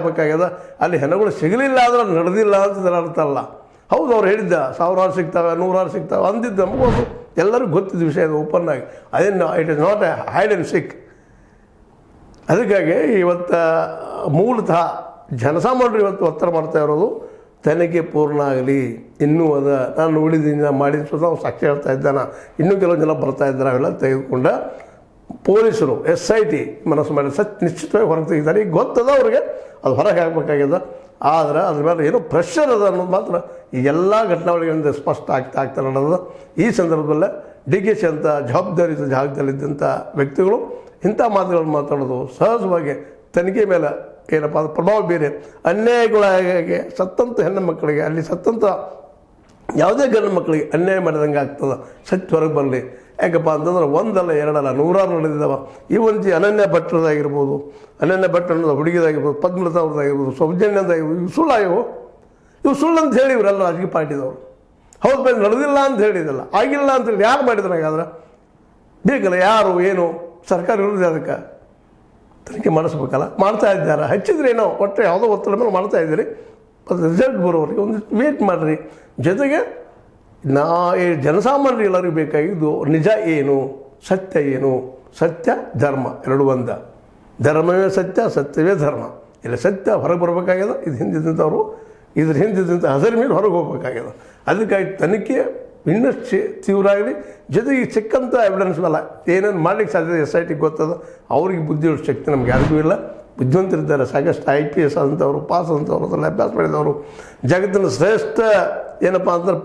ಆಗಬೇಕಾಗ್ಯದ. ಅಲ್ಲಿ ಹೆಣಗಳು ಸಿಗಲಿಲ್ಲ ಅಂದ್ರೆ ನಡೆದಿಲ್ಲ ಅಂತ ಇದರ ಅರ್ಥ ಅಲ್ಲ. ಹೌದು, ಅವ್ರು ಹೇಳಿದ್ದ 1000 ಸಿಗ್ತವೆ 100 ಸಿಗ್ತವೆ ಅಂದಿದ್ದು ನಮಗೂ ಎಲ್ಲರಿಗೂ ಗೊತ್ತಿದ್ದ ವಿಷಯ ಅದು ಓಪನ್ ಆಗಿ. ಅದೇನು it is not a hide and seek. ಅದಕ್ಕಾಗಿ ಇವತ್ತು ಮೂಲತಃ ಜನಸಾಮಾನ್ಯರು ಇವತ್ತು ಒತ್ತಡ ಮಾಡ್ತಾ ಇರೋದು ತನಿಖೆ ಪೂರ್ಣ ಆಗಲಿ. ಇನ್ನೂ ನಾನು ಉಳಿದಿದ್ದೀನಿ, ನಾನು ಮಾಡಿದ ಸ್ವತಃ ಸಾಕ್ಷಿ ಹೇಳ್ತಾ ಇದ್ದಾನೆ, ಇನ್ನೂ ಕೆಲವು ಜನ ಬರ್ತಾ ಇದ್ದಾರೆ. ಅವೆಲ್ಲ ತೆಗೆದುಕೊಂಡ ಪೊಲೀಸರು SIT ಮನಸ್ಸು ಮಾಡಿ ನಿಶ್ಚಿತವಾಗಿ ಹೊರಗೆ ತೆಗಿತಾರೆ. ಈಗ ಗೊತ್ತದ ಅವ್ರಿಗೆ ಅದು ಹೊರಗೆ ಹಾಕಬೇಕಾಗ್ಯದ. ಆದರೆ ಅದ್ರ ಮೇಲೆ ಏನೋ ಪ್ರೆಷರ್ ಅದ ಅನ್ನೋದು ಮಾತ್ರ ಈ ಎಲ್ಲ ಘಟನಾವಳಿಗಳಿಂದ ಸ್ಪಷ್ಟ ಆಗ್ತಾ ನಡೆದ. ಈ ಸಂದರ್ಭದಲ್ಲೇ DKC ಅಂತ ಜವಾಬ್ದಾರಿತ ಜಾಗದಲ್ಲಿದ್ದಂಥ ವ್ಯಕ್ತಿಗಳು ಇಂಥ ಮಾತುಗಳನ್ನು ಮಾತಾಡೋದು ಸಹಜವಾಗಿ ತನಿಖೆ ಮೇಲೆ ಏನಪ್ಪ ಅದು ಪ್ರಭಾವ ಬೇರೆ. ಅನ್ಯಾಯಗಳಾಗಿ ಸತ್ತಂಥ ಹೆಣ್ಣು ಮಕ್ಕಳಿಗೆ, ಅಲ್ಲಿ ಸತ್ತಂಥ ಯಾವುದೇ ಗಂಡು ಮಕ್ಕಳಿಗೆ ಅನ್ಯಾಯ ಮಾಡಿದಂಗೆ ಆಗ್ತದೆ. ಸತ್ಯ ಹೊರಗೆ ಬರಲಿ. ಯಾಕಪ್ಪ ಅಂತಂದ್ರೆ ಒಂದಲ್ಲ ಎರಡಲ್ಲ ನೂರಾರು ನಡೆದಿದ್ದಾವೆ. ಈ ಒಂದು ಅನನ್ಯ ಭಟ್ರದಾಗಿರ್ಬೋದು, ಅನನ್ಯ ಭಟ್ ಅನ್ನೋದು ಹುಡುಗಿದಾಗಿರ್ಬೋದು, ಪದ್ಮಲತಾ ಅವ್ರದ್ದಾಗಿರ್ಬೋದು, ಸೌಜನ್ಯದಾಗಿರ್ಬೋದು, ಇವು ಸುಳ್ಳಾಗಿವು. ಇವು ಸುಳ್ಳು ಅಂತ ಹೇಳಿ ಇವರೆಲ್ಲ ರಾಜಕೀಯ ಪಾರ್ಟಿದವರು. ಹೌದು ಬರೀ ನಡೆದಿಲ್ಲ ಅಂತ ಹೇಳಿದಲ್ಲ, ಆಗಿಲ್ಲ ಅಂತೇಳಿ ಯಾರು ಮಾಡಿದ್ರೆ ಹಾಗಾದ್ರೆ ಬೇಕಲ್ಲ. ಯಾರು ಏನು ಸರ್ಕಾರ ಇರೋದೇ ಅದಕ್ಕೆ ತನಿಖೆ ಮಾಡಿಸ್ಬೇಕಲ್ಲ. ಮಾಡ್ತಾ ಇದ್ದಾರೆ, ಹಚ್ಚಿದ್ರೆ ಏನೋ ಒಟ್ಟು ಯಾವುದೋ ಒತ್ತಡ ಮೇಲೆ ಮಾಡ್ತಾ ಇದ್ದೀರಿ. ಅದು ರಿಸಲ್ಟ್ ಬರೋವರೆಗೆ ಒಂದು ವೇಟ್ ಮಾಡಿರಿ. ಜೊತೆಗೆ ಈ ಜನಸಾಮಾನ್ಯರು ಎಲ್ಲರಿಗೂ ಬೇಕಾಗಿದ್ದು ನಿಜ ಏನು, ಸತ್ಯ ಏನು. ಸತ್ಯ ಧರ್ಮ ಎರಡು ಒಂದ. ಧರ್ಮವೇ ಸತ್ಯ, ಸತ್ಯವೇ ಧರ್ಮ. ಇಲ್ಲ ಸತ್ಯ ಹೊರಗೆ ಬರಬೇಕಾಗ್ಯದ. ಇದು ಹಿಂದಿದ್ದಂಥವ್ರು ಇದ್ರ ಹಿಂದಿದ್ದಂಥ ಹಸರು ಮೇಲೆ ಹೊರಗೆ ಹೋಗ್ಬೇಕಾಗ್ಯದ. ಅದಕ್ಕಾಗಿ ತನಿಖೆ ಇನ್ನಷ್ಟು ತೀವ್ರ ಆಗಲಿ. ಜೊತೆಗೆ ಸಿಕ್ಕಂಥ ಎವಿಡೆನ್ಸ್ ಮೇಲೆ ಏನೇನು ಮಾಡ್ಲಿಕ್ಕೆ ಸಾಧ್ಯತೆ SIT ಗೊತ್ತದ. ಅವ್ರಿಗೆ ಬುದ್ಧಿ ಶಕ್ತಿ ನಮ್ಗೆ ಯಾರಿಗೂ ಇಲ್ಲ. ಬುದ್ಧಿವಂತರಿದ್ದಾರೆ ಸಾಕಷ್ಟು. IPS ಆದಂಥವ್ರು, ಪಾಸ್ ಆದಂಥವ್ರು, ಅದರಲ್ಲಿ ಅಭ್ಯಾಸ ಮಾಡಿದವರು, ಜಗತ್ತಿನ ಶ್ರೇಷ್ಠ ಏನಪ್ಪ ಅಂತಂದ್ರೆ